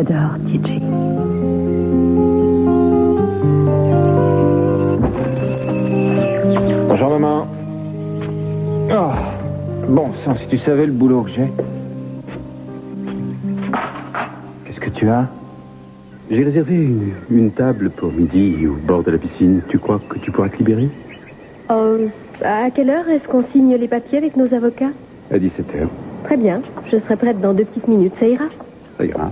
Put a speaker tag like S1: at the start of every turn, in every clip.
S1: t'adore, TJ.
S2: Bonjour, maman. Oh, bon sang, si tu savais le boulot que j'ai. Qu'est-ce que tu as?
S3: J'ai réservé une table pour midi au bord de la piscine. Tu crois que tu pourras te libérer?
S1: À quelle heure est-ce qu'on signe les papiers avec nos avocats?
S3: À 17h.
S1: Très bien. Je serai prête dans 2 petites minutes. Ça ira?
S3: Ça ira.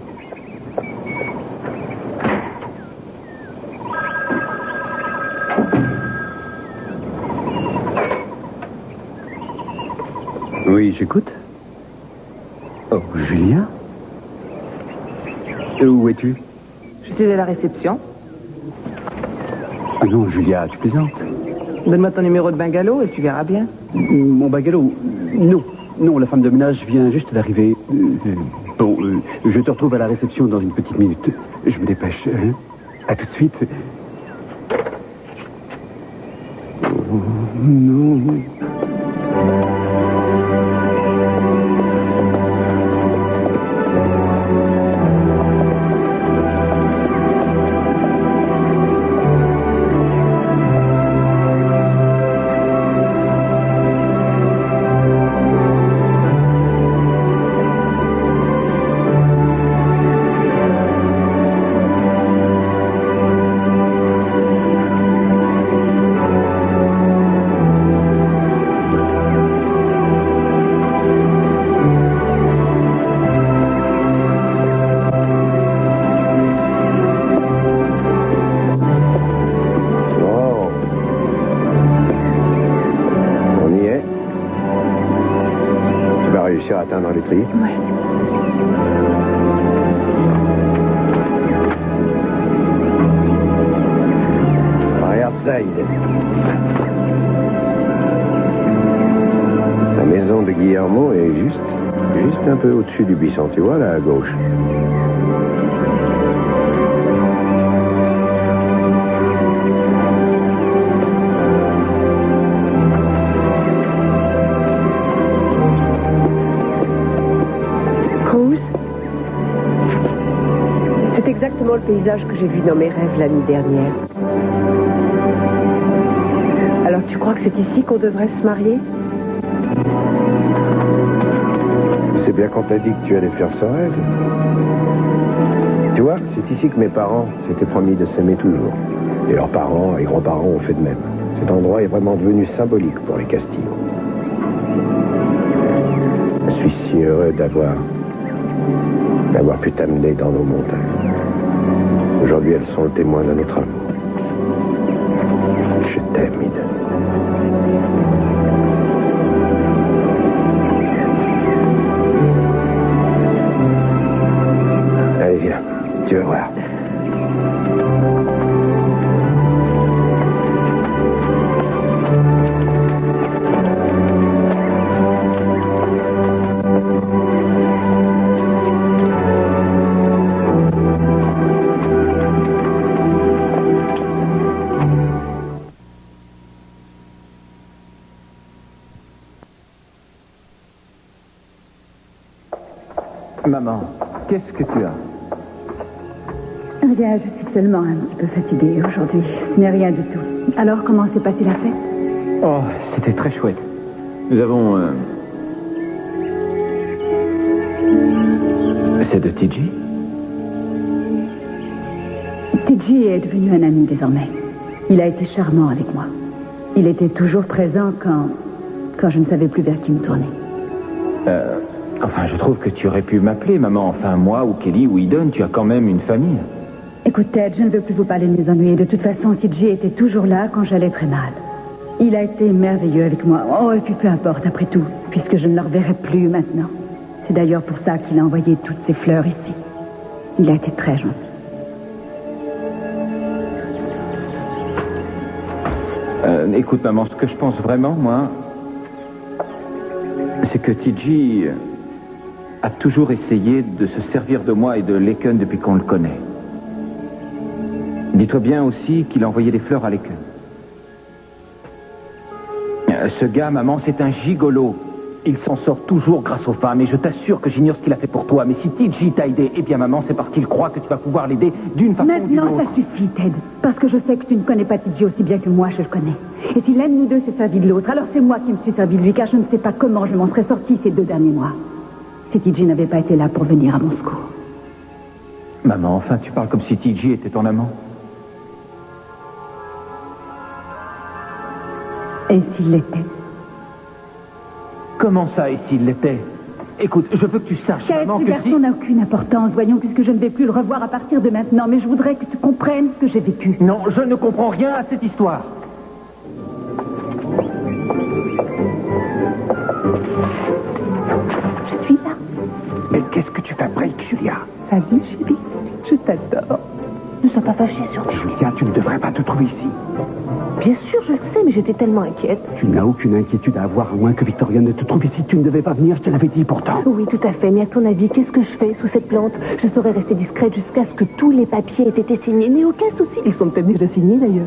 S3: Oui, j'écoute. Oh, Julia? Où es-tu?
S4: Je suis à la réception.
S3: Ah non, Julia, tu plaisantes.
S4: Donne-moi ton numéro de bungalow et tu verras bien.
S3: Mon bungalow? Non. Non, la femme de ménage vient juste d'arriver. Bon, je te retrouve à la réception dans une petite minute. Je me dépêche. Hein? À tout de suite. Oh, non.
S2: Atteindre les prix.
S1: Ouais.
S2: Regarde ça, il est. La maison de Guillermo est juste un peu au-dessus du buisson, tu vois, là, à gauche.
S1: Le paysage que j'ai vu dans mes rêves la nuit dernière. Alors tu crois que c'est ici qu'on devrait se marier?
S2: C'est bien qu'on t'a dit que tu allais faire ce rêve. Tu vois, c'est ici que mes parents s'étaient promis de s'aimer toujours. Et leurs parents et grands-parents ont fait de même. Cet endroit est vraiment devenu symbolique pour les Castillo. Je suis si heureux d'avoir pu t'amener dans nos montagnes. Aujourd'hui, elles sont le témoin de notre amour. Je t'aime, Ida. Allez, viens. Tu vas voir.
S5: Maman, qu'est-ce que tu as?
S1: Rien, je suis seulement un petit peu fatiguée aujourd'hui. Ce n'est rien du tout. Alors, comment s'est passée la fête?
S5: Oh, c'était très chouette. Nous avons... C'est de TJ?
S1: TJ est devenu un ami désormais. Il a été charmant avec moi. Il était toujours présent quand je ne savais plus vers qui me tourner.
S5: Enfin, je trouve que tu aurais pu m'appeler, maman. Enfin, moi, ou Kelly, ou Eden, tu as quand même une famille.
S1: Écoute, Ted, je ne veux plus vous parler de mes ennuis. De toute façon, TJ était toujours là quand j'allais très mal. Il a été merveilleux avec moi. Oh, et puis peu importe, après tout, puisque je ne le reverrai plus maintenant. C'est d'ailleurs pour ça qu'il a envoyé toutes ces fleurs ici. Il a été très gentil.
S5: Écoute, maman, ce que je pense vraiment, moi, c'est que TJ a toujours essayé de se servir de moi et de Laken depuis qu'on le connaît. Dis-toi bien aussi qu'il a envoyé des fleurs à Laken. Ce gars, maman, c'est un gigolo. Il s'en sort toujours grâce aux femmes, et je t'assure que j'ignore ce qu'il a fait pour toi. Mais si TJ t'a aidé, eh bien maman, c'est parce qu'il croit que tu vas pouvoir l'aider d'une façon ou d'une autre.
S1: Maintenant, ça suffit, Ted. Parce que je sais que tu ne connais pas TJ aussi bien que moi, je le connais. Et si l'un de nous deux s'est servi de l'autre, alors c'est moi qui me suis servi de lui, car je ne sais pas comment je m'en serais sortie ces 2 derniers mois. Si TJ n'avait pas été là pour venir à mon secours.
S5: Maman, enfin, tu parles comme si TJ était ton amant.
S1: Et s'il l'était?
S5: Comment ça, et s'il l'était? Écoute, je veux que tu saches,
S1: Ted,
S5: maman,
S1: ce
S5: que
S1: garçon n'a aucune importance, voyons, puisque je ne vais plus le revoir à partir de maintenant, mais je voudrais que tu comprennes ce que j'ai vécu.
S5: Non, je ne comprends rien à cette histoire.
S1: Je suis là.
S2: Mais qu'est-ce que tu fabriques, Julia?
S1: Salut, chérie. Je t'adore.
S6: Ne sois pas fâchée, surtout.
S2: Julia, tu ne devrais pas te trouver ici.
S6: Bien sûr, je le sais, mais j'étais tellement inquiète.
S3: Tu n'as aucune inquiétude à avoir, à moins que Victoria ne te trouve ici. Tu ne devais pas venir, je te l'avais dit pourtant.
S6: Oui, tout à fait. Mais à ton avis, qu'est-ce que je fais sous cette plante? Je saurais rester discrète jusqu'à ce que tous les papiers aient été signés. Mais aucun souci. Ils sont peut-être déjà signés, d'ailleurs.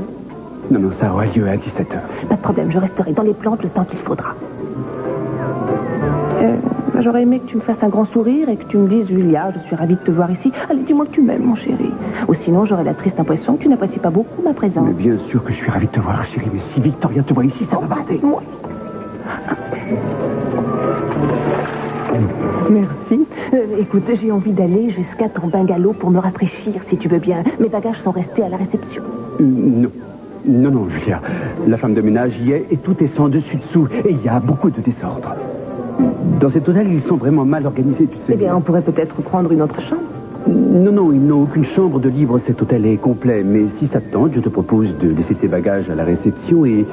S3: Non, ça aura lieu à 17h.
S6: Pas de problème, je resterai dans les plantes le temps qu'il faudra. J'aurais aimé que tu me fasses un grand sourire et que tu me dises, Julia, je suis ravie de te voir ici. Allez, dis-moi que tu m'aimes, mon chéri. Ou sinon, j'aurais la triste impression que tu n'apprécies pas beaucoup ma présence.
S3: Mais bien sûr que je suis ravi de te voir, chérie. Mais si Victoria te voit ici, ça va barder.
S6: Moi. Merci. Écoute, j'ai envie d'aller jusqu'à ton bungalow pour me rafraîchir, si tu veux bien. Mes bagages sont restés à la réception.
S3: Non, Julia. La femme de ménage y est et tout est sans dessus-dessous. Et il y a beaucoup de désordre. Dans cet hôtel, ils sont vraiment mal organisés, tu sais.
S6: Eh bien, on pourrait peut-être prendre une autre chambre.
S3: Non, ils n'ont aucune chambre de libre. Cet hôtel est complet. Mais si ça te tente, je te propose de laisser tes bagages à la réception et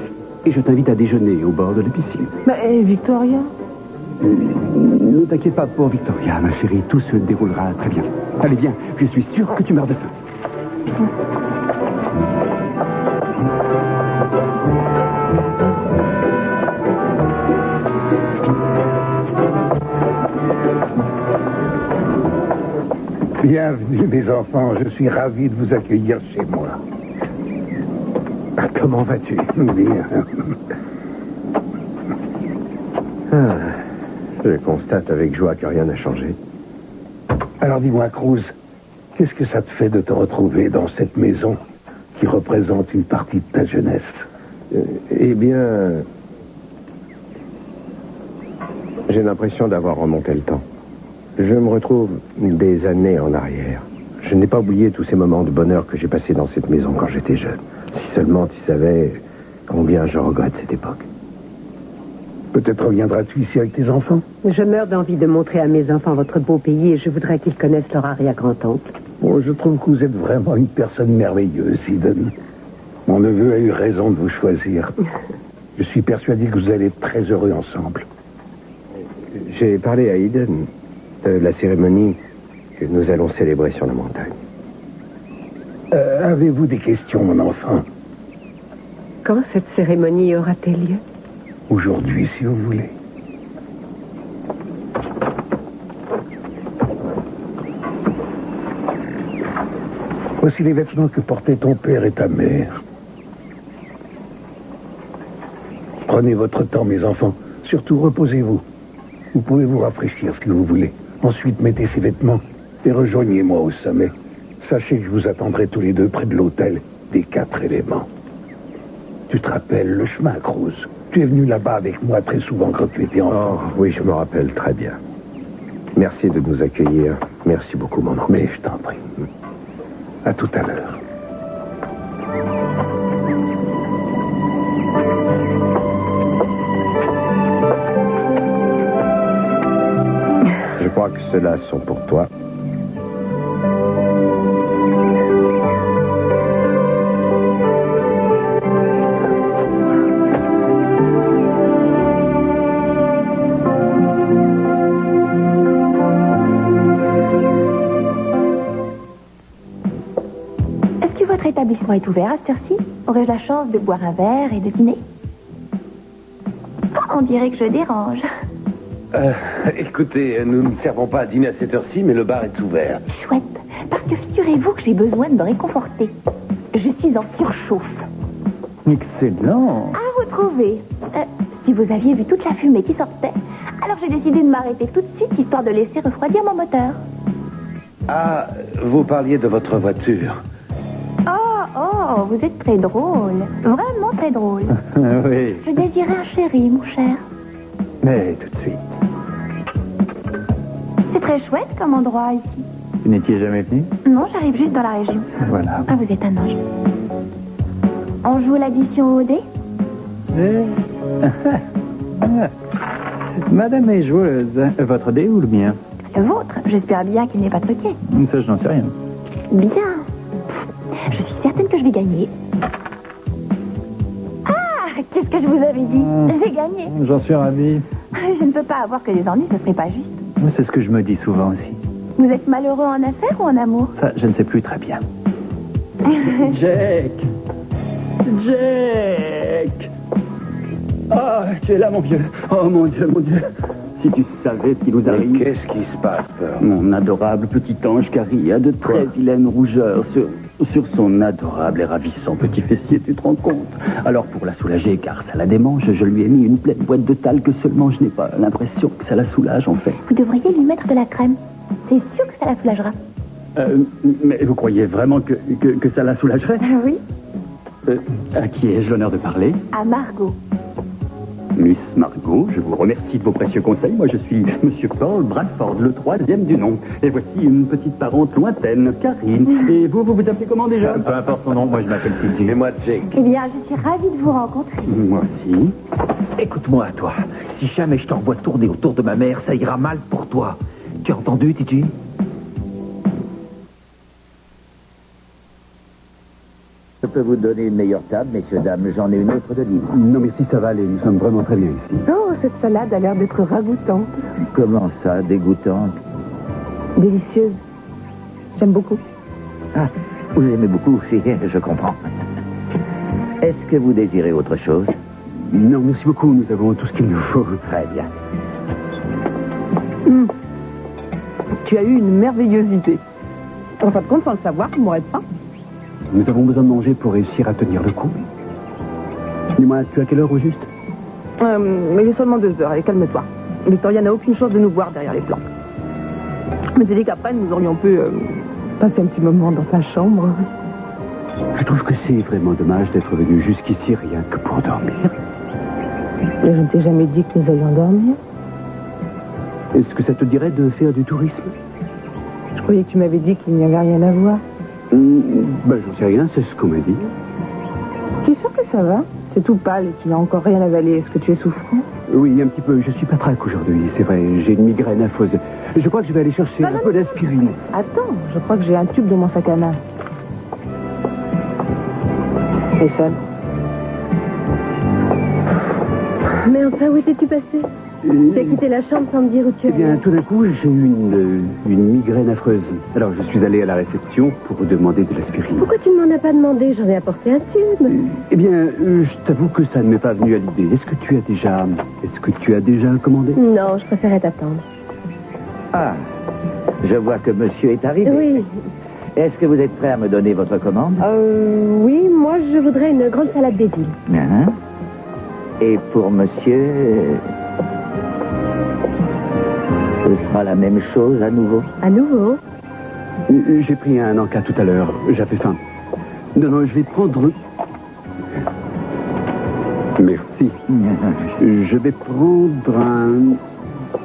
S3: je t'invite à déjeuner au bord de la piscine.
S6: Victoria?
S3: Ne t'inquiète pas pour Victoria, ma chérie. Tout se déroulera très bien. Allez, viens. Je suis sûr que tu meurs de faim.
S2: Bienvenue, mes enfants. Je suis ravi de vous accueillir chez moi. Comment vas-tu? Bien. Je constate avec joie que rien n'a changé. Alors dis-moi, Cruz, qu'est-ce que ça te fait de te retrouver dans cette maison qui représente une partie de ta jeunesse? Eh bien, j'ai l'impression d'avoir remonté le temps. Je me retrouve des années en arrière. Je n'ai pas oublié tous ces moments de bonheur que j'ai passés dans cette maison quand j'étais jeune. Si seulement tu savais combien je regrette cette époque. Peut-être reviendras-tu ici avec tes enfants?
S7: Je meurs d'envie de montrer à mes enfants votre beau pays et je voudrais qu'ils connaissent leur arrière-grand-oncle.
S2: Bon, je trouve que vous êtes vraiment une personne merveilleuse, Eden. Mon neveu a eu raison de vous choisir. Je suis persuadé que vous allez être très heureux ensemble. J'ai parlé à Eden de la cérémonie que nous allons célébrer sur la montagne. Avez-vous des questions, mon enfant?
S7: Quand cette cérémonie aura-t-elle lieu?
S2: Aujourd'hui, si vous voulez. Voici les vêtements que portaient ton père et ta mère. Prenez votre temps, mes enfants. Surtout, reposez-vous. Vous pouvez vous rafraîchir ce que vous voulez. Ensuite, mettez ces vêtements et rejoignez-moi au sommet. Sachez que je vous attendrai tous les deux près de l'hôtel des 4 éléments. Tu te rappelles le chemin, Cruz? Tu es venu là-bas avec moi très souvent quand tu étais enfant. Oh, oui, je me rappelle très bien. Merci de nous accueillir. Merci beaucoup, mon enfant. Mais je t'en prie. À tout à l'heure. Je crois que ceux-là sont pour toi.
S6: Est-ce que votre établissement est ouvert à cette heure-ci? Aurais-je la chance de boire un verre et de dîner? On dirait que je dérange.
S8: Écoutez, nous ne servons pas à dîner à cette heure-ci, mais le bar est ouvert.
S6: Chouette, parce que figurez-vous que j'ai besoin de me réconforter. Je suis en surchauffe.
S5: Excellent.
S6: À vous trouver. Si vous aviez vu toute la fumée qui sortait, Alors j'ai décidé de m'arrêter tout de suite, histoire de laisser refroidir mon moteur.
S8: Ah, vous parliez de votre voiture.
S6: Oh, vous êtes très drôle. Vraiment très drôle.
S3: Oui,
S6: Je désirais un chéri, mon cher.
S3: mais tout de suite.
S6: C'est très chouette comme endroit ici.
S3: Vous n'étiez jamais venu?
S6: Non, j'arrive juste dans la région.
S3: Voilà.
S6: Ah, vous êtes un ange. On joue l'addition au dé?
S3: Madame est joueuse. Votre dé ou le mien?
S6: Le vôtre. J'espère bien qu'il n'est pas truqué.
S3: Ça, je n'en sais rien.
S6: Bien. Je suis certaine que je vais gagner. Ah, qu'est-ce que je vous avais dit? J'ai gagné.
S3: J'en suis ravi.
S6: Je ne peux pas avoir que des ennuis, ce serait pas juste.
S3: C'est ce que je me dis souvent aussi.
S6: Vous êtes malheureux en affaires ou en amour?
S3: Ça, je ne sais plus très bien. Jack! Ah, tu es là, mon vieux. Oh, mon Dieu, mon Dieu. Si tu savais ce qui nous
S8: Mais
S3: arrive.
S8: qu'est-ce qui se passe, Pearl?
S3: Mon adorable petit ange Carrie a de très vilaines rougeurs sur son adorable et ravissant petit fessier, tu te rends compte? Alors pour la soulager, car ça la démange, je lui ai mis une pleine boîte de talc, seulement je n'ai pas l'impression que ça la soulage en fait.
S6: Vous devriez lui mettre de la crème. C'est sûr que ça la soulagera.
S3: Mais vous croyez vraiment que ça la soulagerait?
S6: Oui.
S3: À qui ai-je l'honneur de parler?
S6: À Margot.
S3: Miss Margot, je vous remercie de vos précieux conseils. Moi, je suis Monsieur Paul Bradford, le 3e du nom. Et voici une petite parente lointaine, Karine. Et vous vous appelez comment déjà? Peu importe son nom, moi je m'appelle Fidji.
S8: Et moi, Jake.
S6: Eh bien, je suis ravie de vous rencontrer.
S3: Moi aussi.
S5: Écoute-moi, toi. Si jamais je te revois tourner autour de ma mère, ça ira mal pour toi. Tu as entendu, Titi?
S9: Je peux vous donner une meilleure table, messieurs, dames. J'en ai une autre de libre.
S3: Non, mais si ça va aller, nous sommes vraiment très bien ici.
S6: Oh, cette salade a l'air d'être ragoûtante.
S9: Comment ça, dégoûtante?
S6: Délicieuse. J'aime beaucoup.
S9: Ah, vous aimez beaucoup, si, je comprends. Est-ce que vous désirez autre chose?
S3: Non, merci beaucoup, nous avons tout ce qu'il nous faut.
S9: Très bien.
S6: Tu as eu une merveilleuse idée. En fin de compte, sans le savoir, tu m'aurais pas.
S3: Nous avons besoin de manger pour réussir à tenir le coup. Dis-moi, tu as quelle heure au juste?
S6: Mais il est seulement 2 heures, allez, calme-toi. Victoria n'a aucune chance de nous voir derrière les plantes. Mais j'ai dit qu'après, nous aurions pu passer un petit moment dans sa chambre.
S3: Je trouve que c'est vraiment dommage d'être venu jusqu'ici rien que pour dormir.
S6: Mais je ne t'ai jamais dit que nous allions dormir.
S3: Est-ce que ça te dirait de faire du tourisme?
S6: Je croyais que tu m'avais dit qu'il n'y avait rien à voir.
S3: J'en sais rien, c'est ce qu'on m'a dit.
S6: Tu es sûr que ça va? C'est tout pâle et tu n'as encore rien avalé. Est-ce que tu es souffrant?
S3: Oui, un petit peu. Je suis pas trac aujourd'hui, c'est vrai. J'ai une migraine affreuse. Je crois que je vais aller chercher un peu d'aspirine.
S6: Attends, je crois que j'ai un tube dans mon sac à main. Et seul?
S1: Mais enfin, où étais-tu passé? Tu as quitté la chambre sans me dire où tu
S3: Eh
S1: allais.
S3: bien, tout d'un coup, j'ai eu une migraine affreuse. Alors, je suis allé à la réception pour demander de l'aspirine.
S1: Pourquoi tu ne m'en as pas demandé? J'en ai apporté un tube.
S3: Eh bien, je t'avoue que ça ne m'est pas venu à l'idée. Est-ce que tu as déjà commandé?
S1: Non, je préférais t'attendre.
S9: Ah, je vois que monsieur est arrivé.
S1: Oui.
S9: Est-ce que vous êtes prêt à me donner votre commande?
S1: Oui, moi, je voudrais une grande salade basil.
S9: Hein? Et pour monsieur... ce sera la même chose à nouveau?
S1: À nouveau?
S3: J'ai pris un encas tout à l'heure. J'avais faim. Non, je vais prendre... Merci. Je vais prendre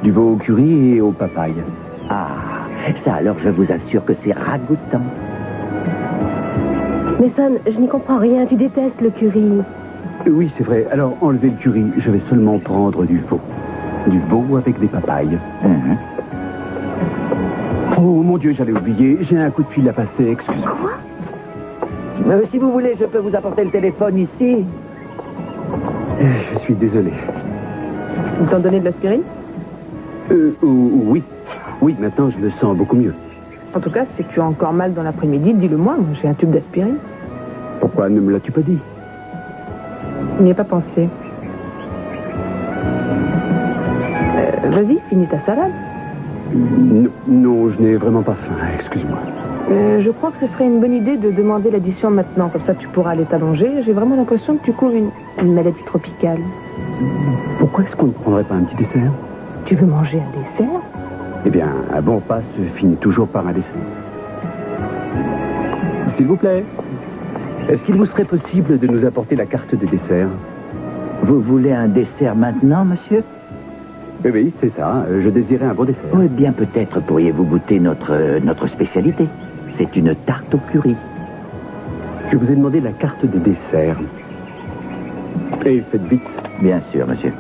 S3: du veau au curry et au papaye.
S9: Ah, ça alors je vous assure que c'est ragoûtant.
S1: Mais Son, je n'y comprends rien. Tu détestes le curry.
S3: Oui, c'est vrai. Alors, enlevez le curry. Je vais seulement prendre du veau. Du veau avec des papayes. Oh, mon Dieu, j'allais oublier. J'ai un coup de fil à passer. Excusez-moi.
S9: Quoi? Si vous voulez, je peux vous apporter le téléphone ici.
S3: Je suis désolé.
S6: Ils t'ont donné de l'aspirine?
S3: Oui. Oui, maintenant, je me sens beaucoup mieux.
S6: En tout cas, si tu as encore mal dans l'après-midi, dis-le-moi. J'ai un tube d'aspirine.
S3: Pourquoi ne me l'as-tu pas dit?
S6: Je n'y ai pas pensé. Vas-y, finis ta salade.
S3: Non, je n'ai vraiment pas faim. Excuse-moi.
S6: Je crois que ce serait une bonne idée de demander l'addition maintenant. Comme ça, tu pourras aller t'allonger. J'ai vraiment l'impression que tu cours une maladie tropicale.
S3: Pourquoi est-ce qu'on ne prendrait pas un petit dessert?
S6: Tu
S7: Tu veux manger un dessert?
S3: Eh bien, un bon repas se finit toujours par un dessert. S'il vous plaît, est-ce qu'il vous serait possible de nous apporter la carte de dessert?
S9: Vous voulez un dessert maintenant, monsieur?
S3: Oui, c'est ça. Je désirais un bon dessert.
S9: Eh bien, peut-être pourriez-vous goûter notre spécialité. C'est une tarte au curry.
S3: Je vous ai demandé la carte de dessert. Et faites vite.
S9: Bien sûr, monsieur.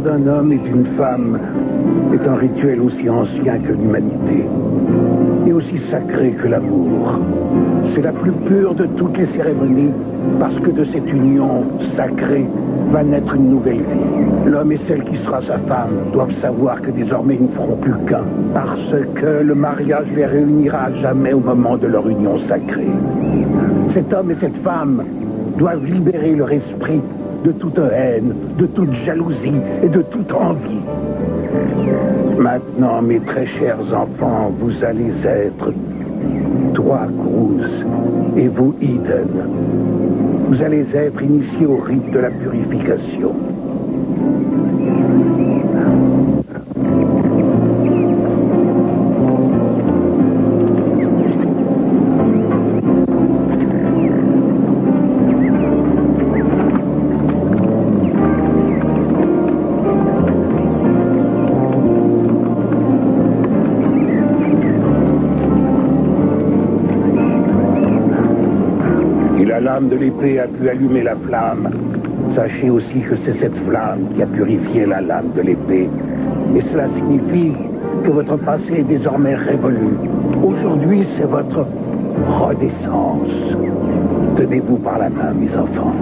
S2: Un homme et une femme est un rituel aussi ancien que l'humanité et aussi sacré que l'amour. C'est la plus pure de toutes les cérémonies parce que de cette union sacrée va naître une nouvelle vie. L'homme et celle qui sera sa femme doivent savoir que désormais ils ne feront plus qu'un parce que le mariage les réunira à jamais au moment de leur union sacrée. Cet homme et cette femme doivent libérer leur esprit de toute haine, de toute jalousie et de toute envie. Maintenant, mes très chers enfants, vous allez être toi, Cruz, et vous, Eden. Vous allez être initiés au rite de la purification. La lame de l'épée a pu allumer la flamme. Sachez aussi que c'est cette flamme qui a purifié la lame de l'épée. Et cela signifie que votre passé est désormais révolu. Aujourd'hui, c'est votre renaissance. Tenez-vous par la main, mes enfants.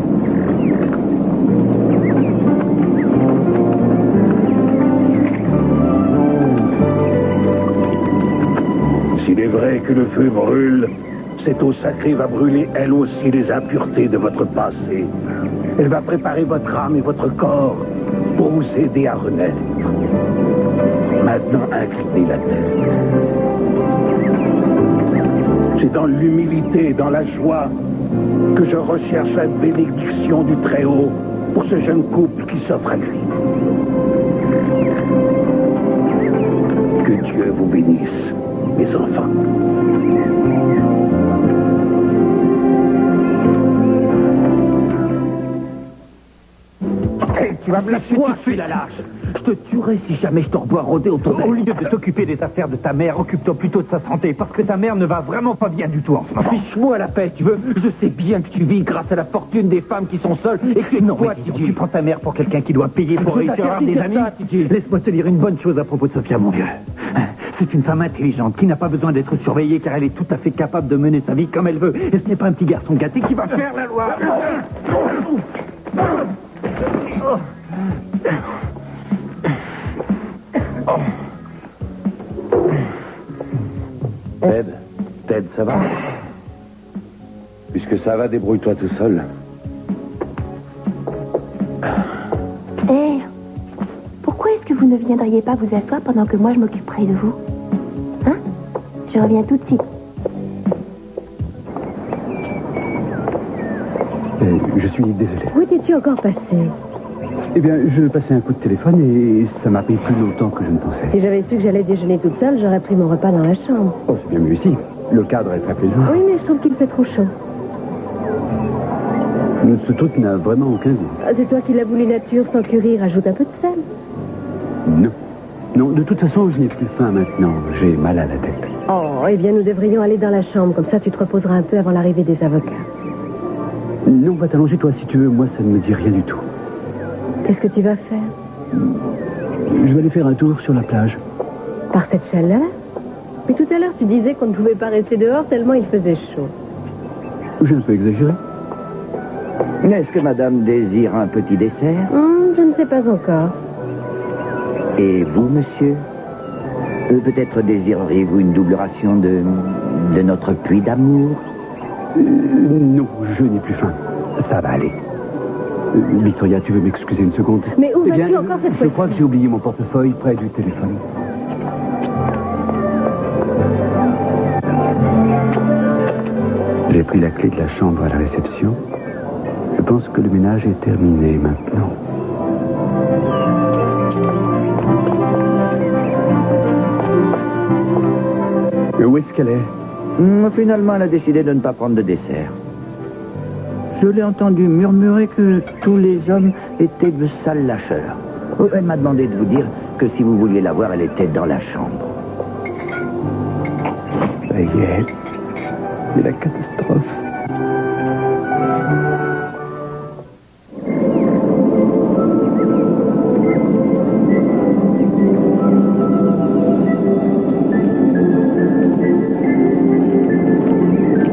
S2: S'il est vrai que le feu brûle, cette eau sacrée va brûler elle aussi les impuretés de votre passé. Elle va préparer votre âme et votre corps pour vous aider à renaître. Maintenant, inclinez la tête. C'est dans l'humilité et dans la joie que je recherche la bénédiction du Très-Haut pour ce jeune couple qui s'offre à lui. Que Dieu vous bénisse, mes enfants.
S5: Tu vas me lâcher tout de suite, la lâche. Je te tuerai si jamais je te revois rôder autour d'elle. Au lieu de t'occuper des affaires de ta mère, occupe-toi plutôt de sa santé, parce que ta mère ne va vraiment pas bien du tout en ce moment. Fiche-moi la paix, tu veux. Je sais bien que tu vis grâce à la fortune des femmes qui sont seules et que non, toi, tu prends ta mère pour quelqu'un qui doit payer pour réussir à avoir des amis. Laisse-moi te dire une bonne chose à propos de Sophia, mon vieux. C'est une femme intelligente qui n'a pas besoin d'être surveillée car elle est tout à fait capable de mener sa vie comme elle veut. Et ce n'est pas un petit garçon gâté qui va faire la loi.
S8: Ted, ça va? Puisque ça va, débrouille-toi tout seul.
S10: Hey, pourquoi est-ce que vous ne viendriez pas vous asseoir pendant que moi je m'occuperai de vous? Hein? Je reviens tout de suite.
S3: Je suis désolé.
S7: Où étais-tu encore passé?
S3: Eh bien, je passais un coup de téléphone et ça m'a pris plus longtemps que je ne pensais.
S7: Si j'avais su que j'allais déjeuner toute seule, j'aurais pris mon repas dans la chambre.
S3: Oh, c'est bien mieux ici. Le cadre est très plaisant.
S7: Oui, mais je trouve qu'il fait trop chaud.
S3: Ce truc n'a vraiment aucun goût.
S7: Ah, c'est toi qui l'as voulu nature sans curry. Rajoute un peu de sel.
S3: Non. Non, de toute façon, je n'ai plus faim maintenant. J'ai mal à la tête.
S7: Oh, eh bien, nous devrions aller dans la chambre. Comme ça, tu te reposeras un peu avant l'arrivée des avocats.
S3: Non, va t'allonger, toi, si tu veux. Moi, ça ne me dit rien du tout.
S7: Qu'est-ce que tu vas faire?
S3: Je vais aller faire un tour sur la plage.
S7: Par cette chaleur? Mais tout à l'heure, tu disais qu'on ne pouvait pas rester dehors tellement il faisait chaud.
S3: J'ai un peu exagéré.
S9: Est-ce que madame désire un petit dessert?
S7: Je ne sais pas encore.
S9: Et vous, monsieur? Peut-être désireriez-vous une double ration de notre puits d'amour?
S3: Non, je n'ai plus faim. Ça va aller. Victoria, tu veux m'excuser une seconde?
S7: Mais où vas-tu encore cette fois-ci?
S3: Je crois que j'ai oublié mon portefeuille près du téléphone. J'ai pris la clé de la chambre à la réception. Je pense que le ménage est terminé maintenant. Où est-ce qu'elle est?
S9: Finalement, elle a décidé de ne pas prendre de dessert. Je l'ai entendu murmurer que tous les hommes étaient de sales lâcheurs. Elle m'a demandé de vous dire que si vous vouliez la voir, elle était dans la chambre.
S2: Ça y est, c'est la catastrophe.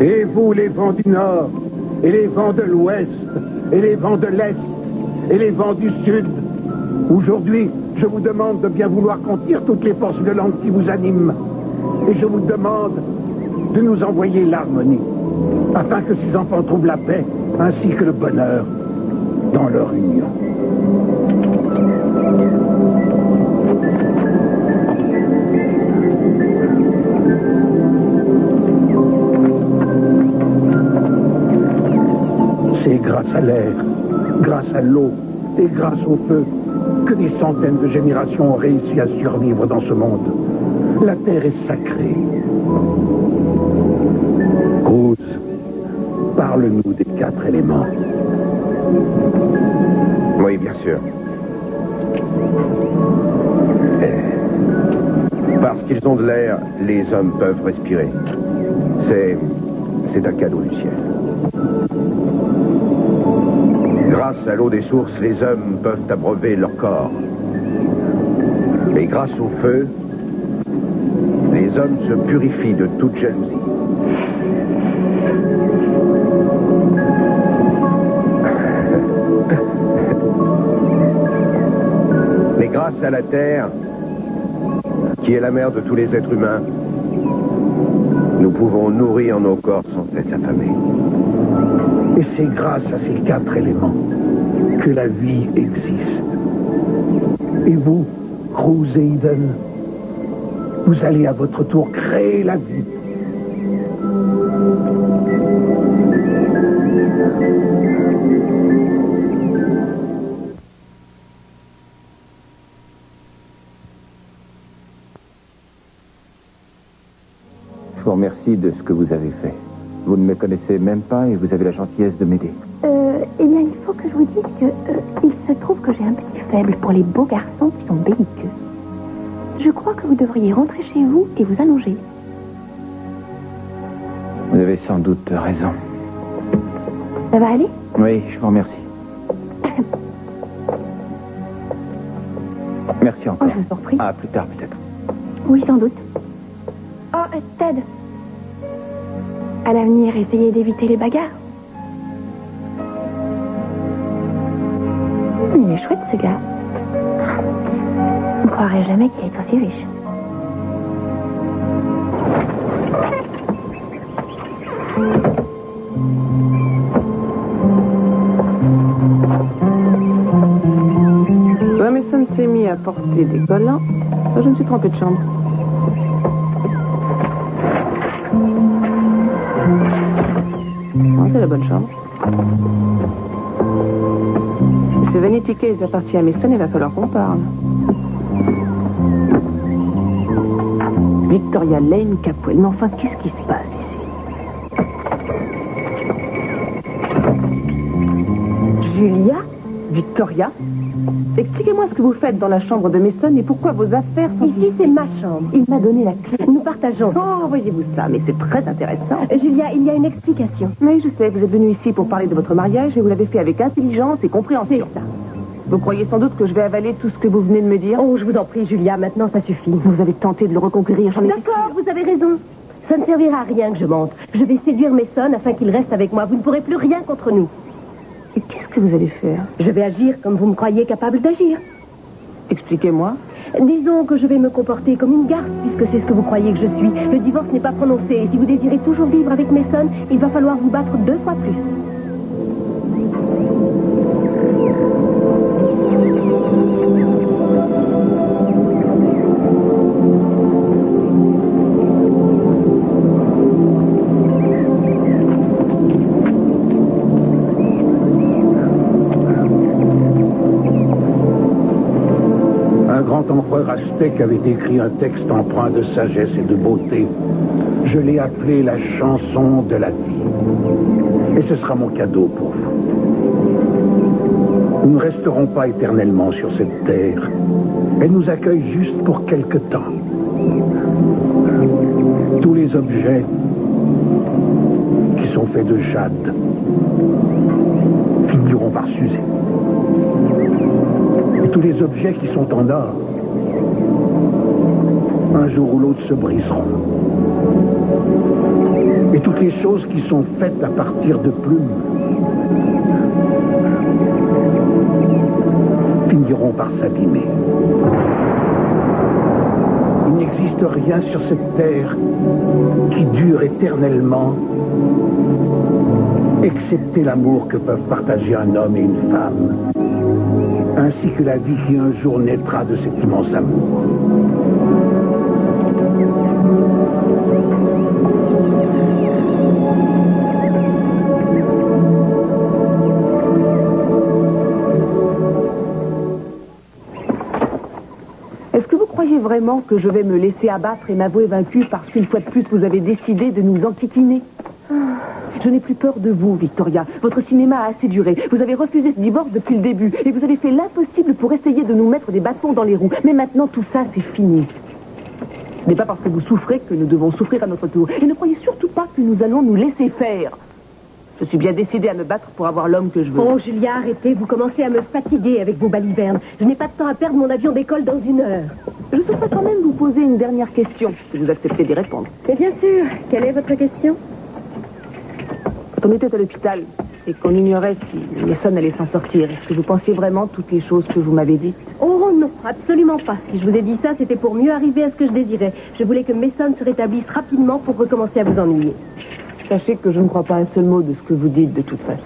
S2: Et vous, les vents du nord, et les vents de l'ouest, et les vents de l'est, et les vents du sud, aujourd'hui, je vous demande de bien vouloir contenir toutes les forces violentes qui vous animent. Et je vous demande de nous envoyer l'harmonie, afin que ces enfants trouvent la paix, ainsi que le bonheur, dans leur union. C'est grâce à l'air, grâce à l'eau et grâce au feu que des centaines de générations ont réussi à survivre dans ce monde. La terre est sacrée. Rose, parle-nous des 4 éléments.
S11: Oui, bien sûr. Parce qu'ils ont de l'air, les hommes peuvent respirer. C'est un cadeau du ciel. Grâce à l'eau des sources, les hommes peuvent abreuver leur corps. Et grâce au feu, les hommes se purifient de toute jalousie. Mais grâce à la terre, qui est la mère de tous les êtres humains, nous pouvons nourrir nos corps sans être affamés.
S2: Et c'est grâce à ces 4 éléments que la vie existe. Et vous, Rose et Eden, vous allez à votre tour créer la vie.
S12: Je vous remercie de ce que vous avez fait. Vous ne me connaissez même pas et vous avez la gentillesse de m'aider.
S10: Eh bien, il faut que je vous dise que il se trouve que j'ai un petit faible pour les beaux garçons qui sont belliqueux. Je crois que vous devriez rentrer chez vous et vous allonger.
S12: Vous avez sans doute raison.
S10: Ça va aller?
S12: Oui, je vous remercie. Merci encore.
S10: Oh, je vous en prie.
S12: À plus tard, peut-être.
S10: Oui, sans doute. Oh, Ted. À l'avenir, essayez d'éviter les bagarres. Il est chouette, ce gars. On ne croirait jamais qu'il est aussi riche.
S6: Mason s'est mis à porter des collants. Je me suis trompée de chambre. C'est la bonne chambre. Ce Vanity Case appartient à Mason, il va falloir qu'on parle. Victoria Lane Capwell. Mais enfin, qu'est-ce qui se passe ici? Julia? Victoria? Expliquez-moi ce que vous faites dans la chambre de Mason et pourquoi vos affaires sont...
S7: Ici, c'est ma chambre.
S6: Il m'a donné la clé.
S7: Nous partageons.
S6: Oh, voyez-vous ça, mais c'est très intéressant.
S7: Julia, il y a une explication.
S6: Mais je sais, vous êtes venu ici pour parler de votre mariage et vous l'avez fait avec intelligence et compréhension.
S7: C'est ça.
S6: Vous croyez sans doute que je vais avaler tout ce que vous venez de me dire?
S7: Oh, je vous en prie, Julia, maintenant ça suffit.
S6: Vous avez tenté de le reconquérir, j'en ai...
S7: D'accord, vous avez raison. Ça ne servira à rien que je mente. Je vais séduire Mason afin qu'il reste avec moi. Vous ne pourrez plus rien contre nous.
S6: Mais qu'est-ce que vous allez faire?
S7: Je vais agir comme vous me croyez capable d'agir.
S6: Expliquez-moi.
S7: Disons que je vais me comporter comme une garce, puisque c'est ce que vous croyez que je suis. Le divorce n'est pas prononcé, et si vous désirez toujours vivre avec Mason, il va falloir vous battre 2 fois plus.
S2: L'empereur aztèque avait écrit un texte empreint de sagesse et de beauté. Je l'ai appelé la chanson de la vie. Et ce sera mon cadeau pour vous. Nous ne resterons pas éternellement sur cette terre. Elle nous accueille juste pour quelque temps. Tous les objets qui sont faits de jade finiront par s'user. Et tous les objets qui sont en or, un jour ou l'autre se briseront. Et toutes les choses qui sont faites à partir de plumes finiront par s'abîmer. Il n'existe rien sur cette terre qui dure éternellement, excepté l'amour que peuvent partager un homme et une femme, ainsi que la vie qui un jour naîtra de cet immense amour.
S6: Est-ce que vous croyez vraiment que je vais me laisser abattre et m'avouer vaincue parce qu'une fois de plus vous avez décidé de nous enquiquiner? Je n'ai plus peur de vous, Victoria. Votre cinéma a assez duré. Vous avez refusé ce divorce depuis le début et vous avez fait l'impossible pour essayer de nous mettre des bâtons dans les roues. Mais maintenant, tout ça, c'est fini. Ce n'est pas parce que vous souffrez que nous devons souffrir à notre tour. Et ne croyez surtout pas que nous allons nous laisser faire. Je suis bien décidée à me battre pour avoir l'homme que je veux.
S7: Oh, Julia, arrêtez. Vous commencez à me fatiguer avec vos balivernes. Je n'ai pas de temps à perdre mon avion d'école dans 1 heure.
S6: Je souhaiterais quand même vous poser une dernière question, si vous acceptez d'y répondre.
S7: Mais bien sûr. Quelle est votre question?
S6: Quand on était à l'hôpital et qu'on ignorait si Mason allait s'en sortir, est-ce que vous pensiez vraiment toutes les choses que vous m'avez dites?
S7: Oh non, absolument pas. Si je vous ai dit ça, c'était pour mieux arriver à ce que je désirais. Je voulais que Mason se rétablisse rapidement pour recommencer à vous ennuyer.
S6: Sachez que je ne crois pas un seul mot de ce que vous dites de toute façon.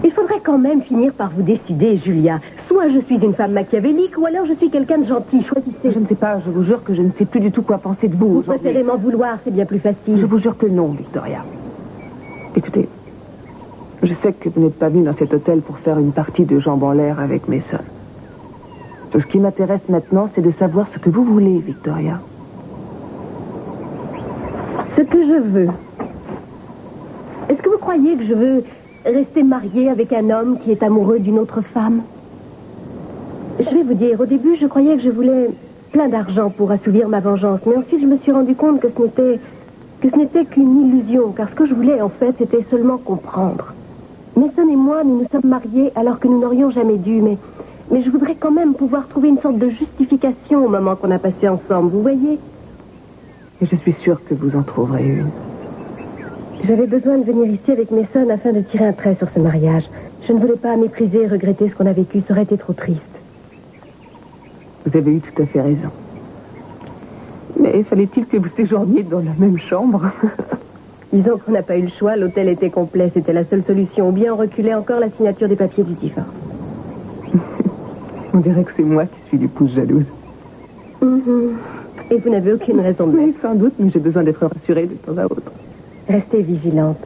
S7: Il faudrait quand même finir par vous décider, Julia. Soit je suis une femme machiavélique, ou alors je suis quelqu'un de gentil. Choisissez.
S6: Je ne sais pas, je vous jure que je ne sais plus du tout quoi penser de vous.
S7: Vous préférez m'en vouloir, c'est bien plus facile.
S6: Je vous jure que non, Victoria. Écoutez, je sais que vous n'êtes pas venue dans cet hôtel pour faire une partie de jambes en l'air avec Mason. Tout ce qui m'intéresse maintenant, c'est de savoir ce que vous voulez, Victoria.
S7: Ce que je veux. Est-ce que vous croyez que je veux rester mariée avec un homme qui est amoureux d'une autre femme? Je vais vous dire, au début, je croyais que je voulais plein d'argent pour assouvir ma vengeance. Mais ensuite, je me suis rendu compte que ce n'était qu'une illusion. Car ce que je voulais, en fait, c'était seulement comprendre. Mason et moi, nous nous sommes mariés alors que nous n'aurions jamais dû. Mais je voudrais quand même pouvoir trouver une sorte de justification au moment qu'on a passé ensemble, vous voyez?
S6: Et je suis sûre que vous en trouverez une.
S7: J'avais besoin de venir ici avec Mason afin de tirer un trait sur ce mariage. Je ne voulais pas mépriser et regretter ce qu'on a vécu. Ça aurait été trop triste.
S6: Vous avez eu tout à fait raison. Mais fallait-il que vous séjourniez dans la même chambre?
S7: Disons qu'on n'a pas eu le choix. L'hôtel était complet. C'était la seule solution. Ou bien on reculait encore la signature des papiers du divorce.
S6: On dirait que c'est moi qui suis l'épouse jalouse.
S7: Et vous n'avez aucune raison de...
S6: Mais sans doute, mais j'ai besoin d'être rassurée de temps à autre.
S7: Restez vigilante.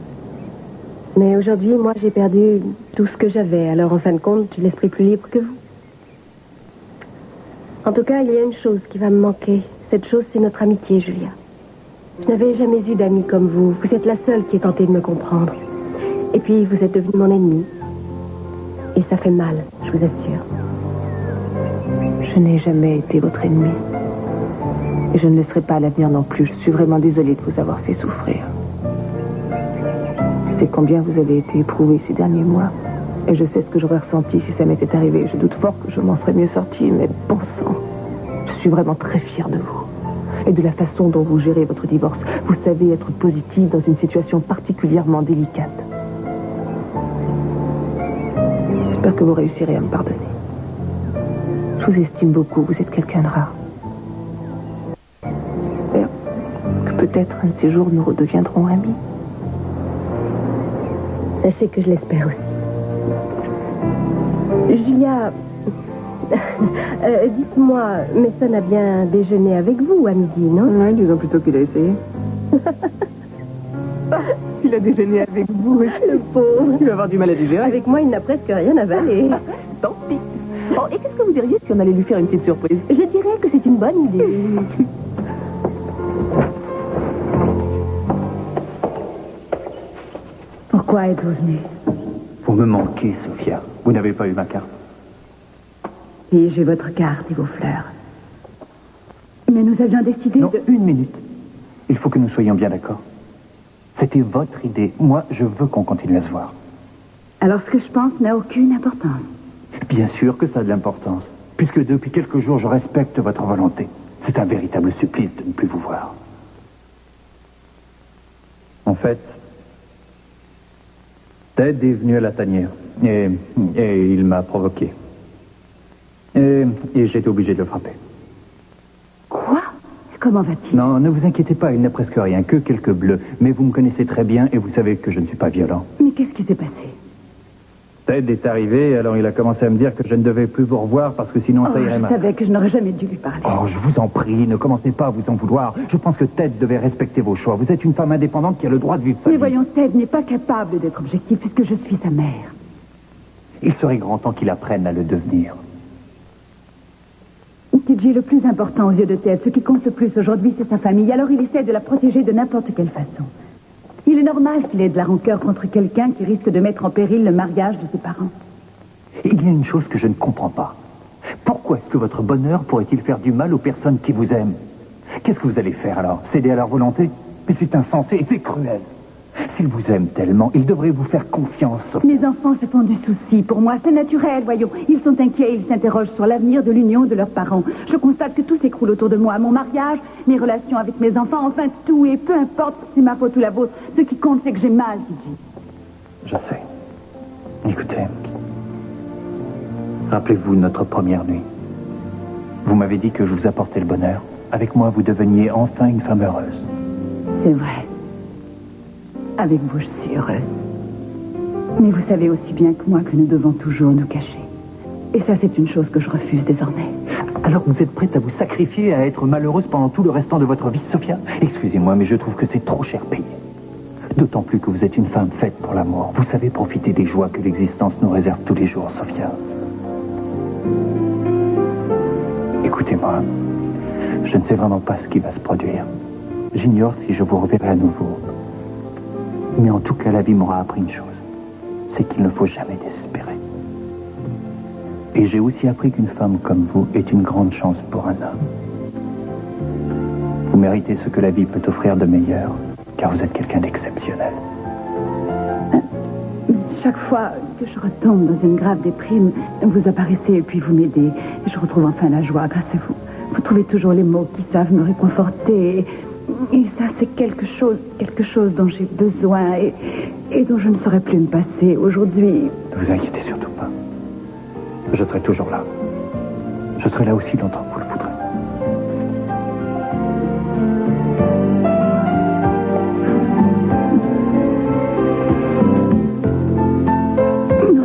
S7: Mais aujourd'hui, moi, j'ai perdu tout ce que j'avais. Alors, en fin de compte, je l'esprit plus libre que vous. En tout cas, il y a une chose qui va me manquer. Cette chose, c'est notre amitié, Julia. Je n'avais jamais eu d'amis comme vous. Vous êtes la seule qui ait tenté de me comprendre. Et puis, vous êtes devenue mon ennemie. Et ça fait mal, je vous assure.
S6: Je n'ai jamais été votre ennemie. Et je ne le serai pas à l'avenir non plus. Je suis vraiment désolée de vous avoir fait souffrir. Je sais combien vous avez été éprouvée ces derniers mois. Et je sais ce que j'aurais ressenti si ça m'était arrivé. Je doute fort que je m'en serais mieux sortie, mais bon sang, je suis vraiment très fière de vous. et de la façon dont vous gérez votre divorce. Vous savez être positive dans une situation particulièrement délicate. J'espère que vous réussirez à me pardonner. Je vous estime beaucoup, vous êtes quelqu'un de rare. J'espère que peut-être un de ces jours nous redeviendrons amis.
S7: Sachez que je l'espère aussi. Julia, dites-moi, Mason a bien déjeuné avec vous à midi, non?
S6: Oui, disons plutôt qu'il a essayé. Il a déjeuné avec vous.
S7: Le pauvre.
S6: Il va avoir du mal à digérer.
S7: Avec moi, il n'a presque rien avalé.
S6: Tant pis. Oh, et qu'est-ce que vous diriez si on allait lui faire une petite surprise?
S7: Je dirais que c'est une bonne idée. Pourquoi êtes-vous venue?
S5: Vous me manquez, Sophia. Vous n'avez pas eu ma carte.
S1: Et j'ai votre carte et vos fleurs. Mais nous avions décidé
S5: Non,
S1: de...
S5: une minute. Il faut que nous soyons bien d'accord. C'était votre idée. Moi, je veux qu'on continue à se voir.
S1: Alors ce que je pense n'a aucune importance.
S5: Bien sûr que ça a de l'importance, puisque depuis quelques jours, je respecte votre volonté. C'est un véritable supplice de ne plus vous voir. En fait, Ted est venu à la tanière, et il m'a provoqué. Et j'ai été obligé de le frapper.
S1: Quoi? Comment va-t-il?
S5: Non, ne vous inquiétez pas, il n'a presque rien, que quelques bleus. Mais vous me connaissez très bien et vous savez que je ne suis pas violent.
S1: Mais qu'est-ce qui s'est passé?
S5: Ted est arrivé, alors il a commencé à me dire que je ne devais plus vous revoir parce que sinon ça irait mal.
S1: Je savais que je n'aurais jamais dû lui parler.
S5: Oh, je vous en prie, ne commencez pas à vous en vouloir. Je pense que Ted devait respecter vos choix. Vous êtes une femme indépendante qui a le droit de vivre sa vie.
S1: Mais voyons, Ted n'est pas capable d'être objectif puisque je suis sa mère.
S5: Il serait grand temps qu'il apprenne à le devenir.
S1: TJ, le plus important aux yeux de Ted, ce qui compte le plus aujourd'hui, c'est sa famille. Alors il essaie de la protéger de n'importe quelle façon. Il est normal qu'il ait de la rancœur contre quelqu'un qui risque de mettre en péril le mariage de ses parents.
S5: Il y a une chose que je ne comprends pas. Pourquoi est-ce que votre bonheur pourrait-il faire du mal aux personnes qui vous aiment? Qu'est-ce que vous allez faire alors? Céder à leur volonté? Mais c'est insensé et c'est cruel. S'ils vous aiment tellement, ils devraient vous faire confiance.
S1: Mes enfants se font du souci. Pour moi, c'est naturel, voyons. Ils sont inquiets, ils s'interrogent sur l'avenir de l'union de leurs parents. Je constate que tout s'écroule autour de moi. Mon mariage, mes relations avec mes enfants, enfin tout. Et peu importe si c'est ma faute ou la vôtre, ce qui compte, c'est que j'ai mal, Gigi.
S5: Je sais. Écoutez. Rappelez-vous notre première nuit. Vous m'avez dit que je vous apportais le bonheur. Avec moi, vous deveniez enfin une femme heureuse.
S1: C'est vrai. Avec vous, je suis heureuse. Mais vous savez aussi bien que moi que nous devons toujours nous cacher. Et ça, c'est une chose que je refuse désormais.
S5: Alors vous êtes prête à vous sacrifier, à être malheureuse pendant tout le restant de votre vie, Sophia? Excusez-moi, mais je trouve que c'est trop cher payé. D'autant plus que vous êtes une femme faite pour l'amour. Vous savez profiter des joies que l'existence nous réserve tous les jours, Sophia. Écoutez-moi, je ne sais vraiment pas ce qui va se produire. J'ignore si je vous reverrai à nouveau. Mais en tout cas, la vie m'aura appris une chose. C'est qu'il ne faut jamais désespérer. Et j'ai aussi appris qu'une femme comme vous est une grande chance pour un homme. Vous méritez ce que la vie peut offrir de meilleur, car vous êtes quelqu'un d'exceptionnel.
S1: Chaque fois que je retombe dans une grave déprime, vous apparaissez et puis vous m'aidez. Et je retrouve enfin la joie grâce à vous. Vous trouvez toujours les mots qui savent me réconforter. Et ça, c'est quelque chose dont j'ai besoin et dont je ne saurais plus me passer aujourd'hui.
S5: Ne vous inquiétez surtout pas. Je serai toujours là. Je serai là aussi longtemps que vous le voudrez. Non.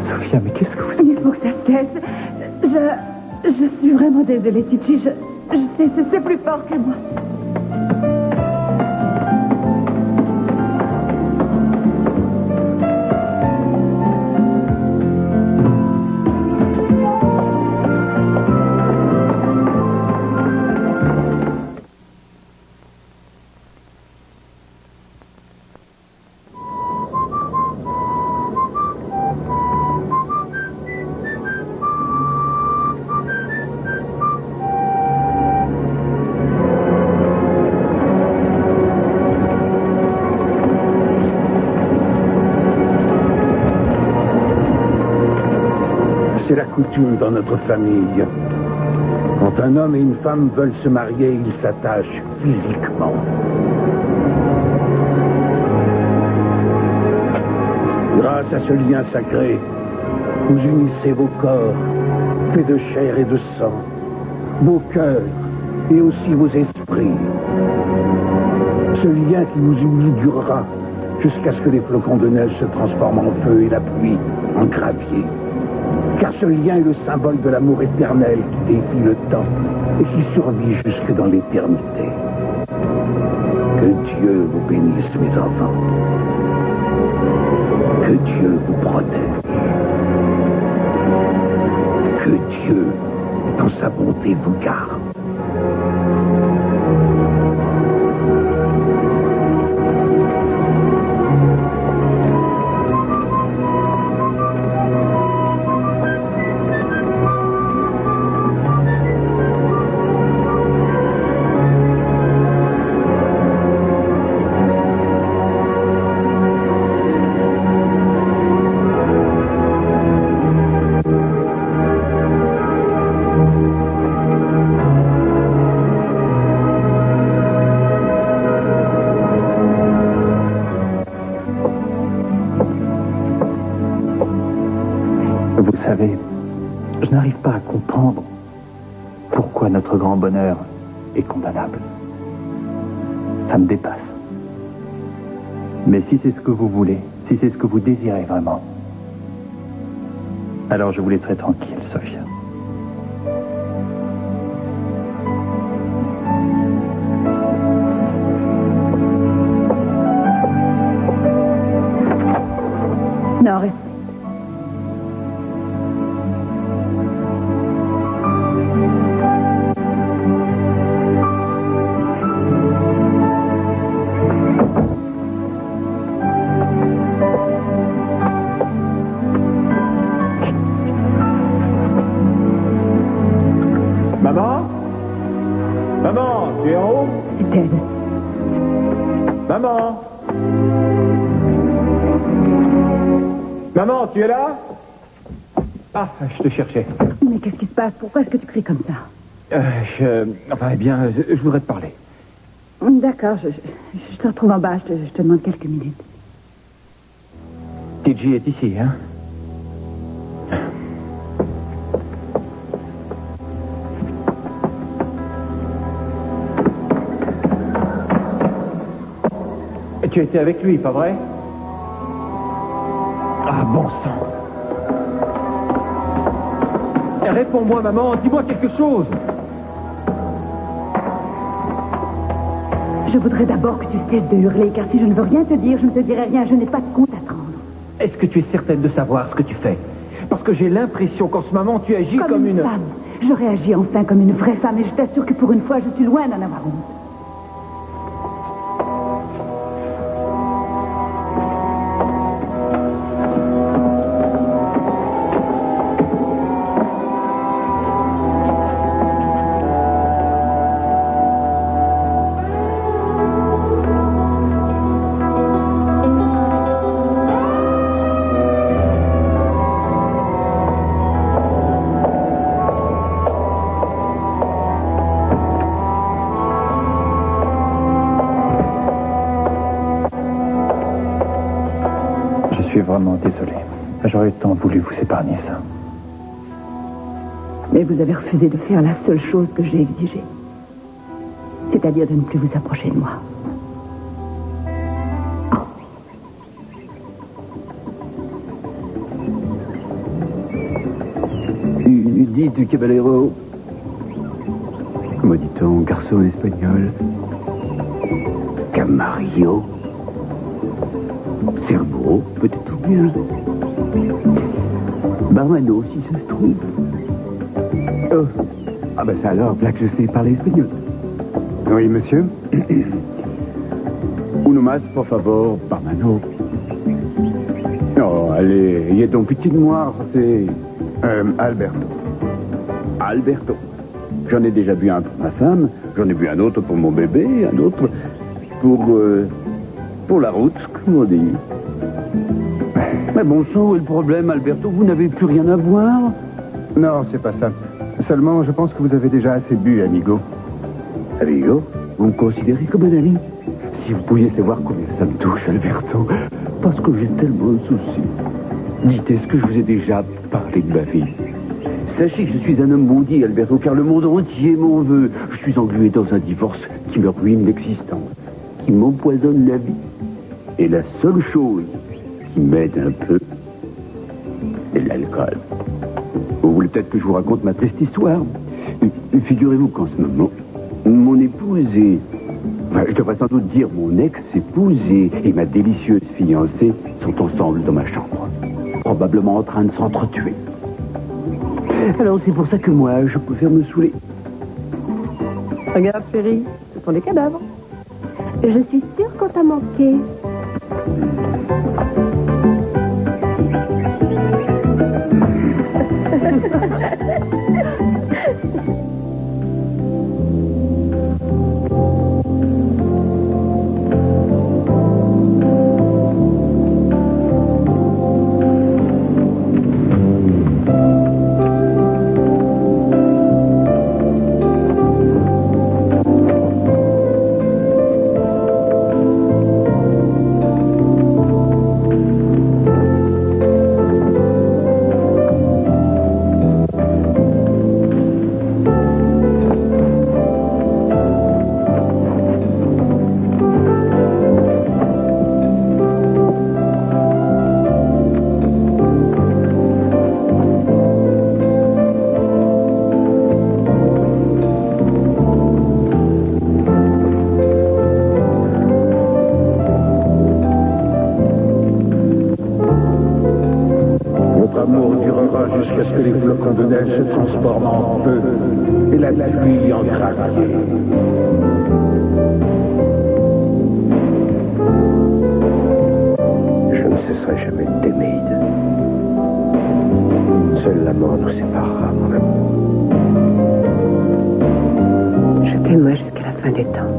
S5: Sophia, mais qu'est-ce que vous...
S1: Il faut que ça cesse. Je suis vraiment désolée, Titi. Je sais, c'est plus fort que moi.
S2: C'est la coutume dans notre famille. Quand un homme et une femme veulent se marier, ils s'attachent physiquement. Grâce à ce lien sacré, vous unissez vos corps, faits de chair et de sang, vos cœurs et aussi vos esprits. Ce lien qui vous unit durera jusqu'à ce que les flocons de neige se transforment en feu et la pluie en gravier. Car ce lien est le symbole de l'amour éternel qui défie le temps et qui survit jusque dans l'éternité. Que Dieu vous bénisse, mes enfants. Que Dieu vous protège. Que Dieu, dans sa bonté, vous garde.
S5: Je n'arrive pas à comprendre pourquoi notre grand bonheur est condamnable. Ça me dépasse. Mais si c'est ce que vous voulez, si c'est ce que vous désirez vraiment, alors je vous laisserai tranquille, Sophia.
S1: Non, reste.
S12: Maman? Maman, tu es en haut?
S1: C'est Ted.
S12: Maman? Maman, tu es là? Ah, je te cherchais.
S1: Mais qu'est-ce qui se passe? Pourquoi est-ce que tu cries comme ça?
S12: Eh bien, je voudrais te parler.
S1: D'accord, je te retrouve en bas, je te demande quelques minutes.
S12: TJ est ici, hein? Tu étais avec lui, pas vrai? Ah, bon sang. Réponds-moi, maman, dis-moi quelque chose.
S1: Je voudrais d'abord que tu cesses de hurler, car si je ne veux rien te dire, je ne te dirai rien, je n'ai pas de compte à rendre.
S12: Est-ce que tu es certaine de savoir ce que tu fais? Parce que j'ai l'impression qu'en ce moment, tu agis comme une...
S1: femme. Je réagis enfin comme une vraie femme, et je t'assure que pour une fois, je suis loin d'en avoir honte.
S5: Je suis vraiment désolé. J'aurais tant voulu vous épargner ça.
S1: Mais vous avez refusé de faire la seule chose que j'ai exigée. C'est-à-dire de ne plus vous approcher de moi.
S3: Dites, caballero. Comment dit-on, garçon en espagnol? Camarillo. Cerveau, peut-être bien. Barmano, si ça se trouve. Oh. Ah ben ça alors, là que je sais parler espagnol. Oui, monsieur. Uno más, por favor, barmano. Oh, allez, ayez donc pitié de moi, c'est... Alberto. Alberto. J'en ai déjà bu un pour ma femme, j'en ai bu un autre pour mon bébé, un autre pour la route, comme on dit. Mais bon sang, où est le problème, Alberto? Vous n'avez plus rien à voir?
S12: Non, c'est pas ça. Seulement, je pense que vous avez déjà assez bu, amigo.
S3: Amigo, vous me considérez comme un ami? Si vous pouviez savoir combien ça me touche, Alberto, parce que j'ai tellement de soucis. Dites, est-ce que je vous ai déjà parlé de ma vie? Sachez que je suis un homme maudit, Alberto, car le monde entier m'en veut. Je suis englué dans un divorce qui me ruine l'existence, qui m'empoisonne la vie. Et la seule chose qui m'aide un peu, c'est l'alcool. Vous voulez peut-être que je vous raconte ma triste histoire? Figurez-vous qu'en ce moment, mon épouse et... Enfin, je devrais sans doute dire mon ex-épouse et ma délicieuse fiancée sont ensemble dans ma chambre. Probablement en train de s'entretuer. Alors c'est pour ça que moi, je préfère me saouler.
S6: Regarde, chérie, ce sont des cadavres.
S7: Je suis sûre qu'on t'a manqué.
S2: Jusqu'à ce que les flocons de neige se transforment en feu et la pluie en gravier. Je ne cesserai jamais de t'aimer, Eden. Seule la mort nous séparera, mon amour.
S6: Je t'aimerai jusqu'à la fin des temps.